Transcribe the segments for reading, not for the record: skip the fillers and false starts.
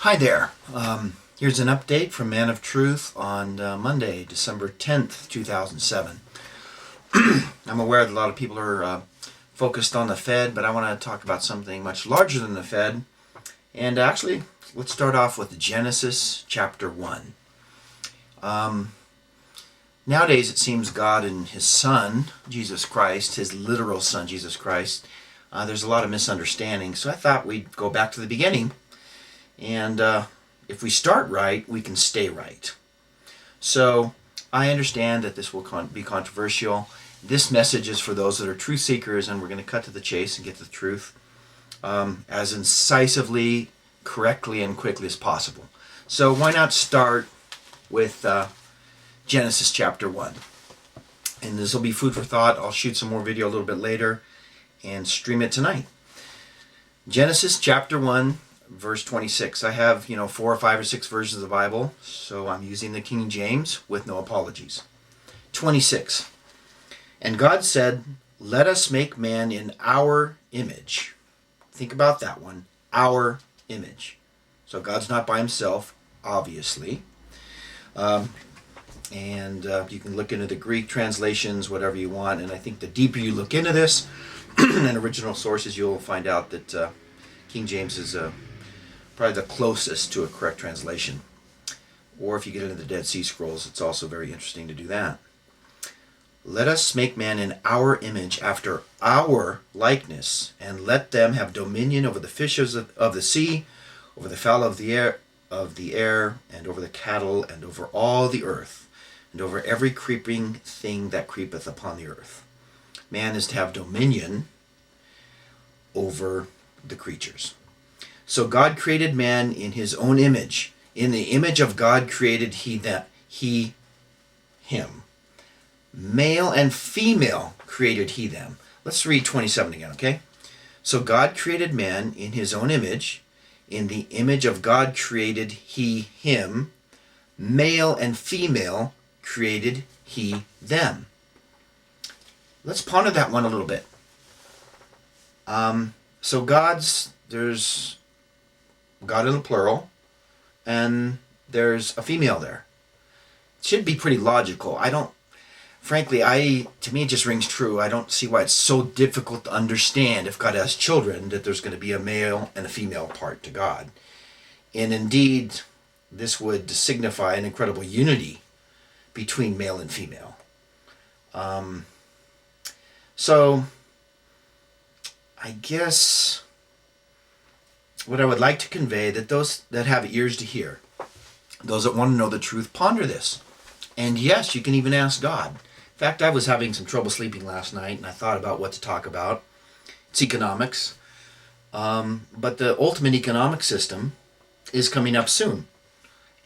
Hi there. Here's an update from Man of Truth on Monday, December 10th, 2007. I'm aware that a lot of people are focused on the Fed, but I want to talk about something much larger than the Fed. And actually, let's start off with Genesis chapter 1. Nowadays, it seems God and His Son, Jesus Christ, His literal Son, Jesus Christ, there's a lot of misunderstanding. So I thought we'd go back to the beginning. And if we start right, we can stay right. So I understand that this will be controversial. This message is for those that are truth seekers, and we're going to cut to the chase and get to the truth as incisively, correctly, and quickly as possible. So why not start with Genesis chapter 1. And this will be food for thought. I'll shoot some more video a little bit later and stream it tonight. Genesis chapter 1. Verse 26. I have, 4 or 5 or 6 versions of the Bible, so I'm using the King James with no apologies. 26. And God said, "Let us make man in our image." Think about that one. Our image. So God's not by himself, obviously. You can look into the Greek translations, whatever you want, and I think the deeper you look into this and original sources, you'll find out that King James is probably the closest to a correct translation. Or if you get into the Dead Sea Scrolls, it's also very interesting to do that. Let us make man in our image, after our likeness, and let them have dominion over the fishes of the sea, over the fowl of the air, and over the cattle, and over all the earth, and over every creeping thing that creepeth upon the earth. Man is to have dominion over the creatures. So God created man in his own image. In the image of God created he him. Male and female created he them. Let's read 27 again, okay? So God created man in his own image. In the image of God created he him. Male and female created he them. Let's ponder that one a little bit. There's God in the plural, and there's a female there. It should be pretty logical. To me it just rings true. I don't see why it's so difficult to understand if God has children that there's going to be a male and a female part to God. And indeed, this would signify an incredible unity between male and female. So, I guess what I would like to convey, that those that have ears to hear, those that want to know the truth, ponder this. And yes, you can even ask God. In fact, I was having some trouble sleeping last night, and I thought about what to talk about. It's economics. But the ultimate economic system is coming up soon.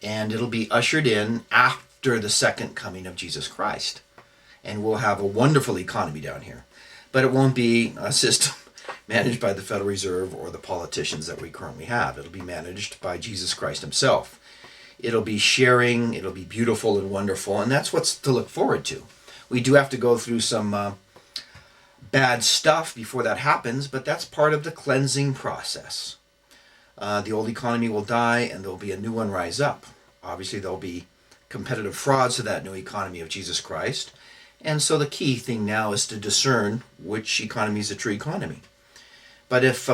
And it'll be ushered in after the second coming of Jesus Christ. And we'll have a wonderful economy down here. But it won't be a system managed by the Federal Reserve or the politicians that we currently have. It'll be managed by Jesus Christ himself. It'll be sharing, it'll be beautiful and wonderful, and that's what's to look forward to. We do have to go through some bad stuff before that happens, but that's part of the cleansing process. The old economy will die, and there'll be a new one rise up. Obviously, there'll be competitive frauds to that new economy of Jesus Christ, and so the key thing now is to discern which economy is a true economy. But if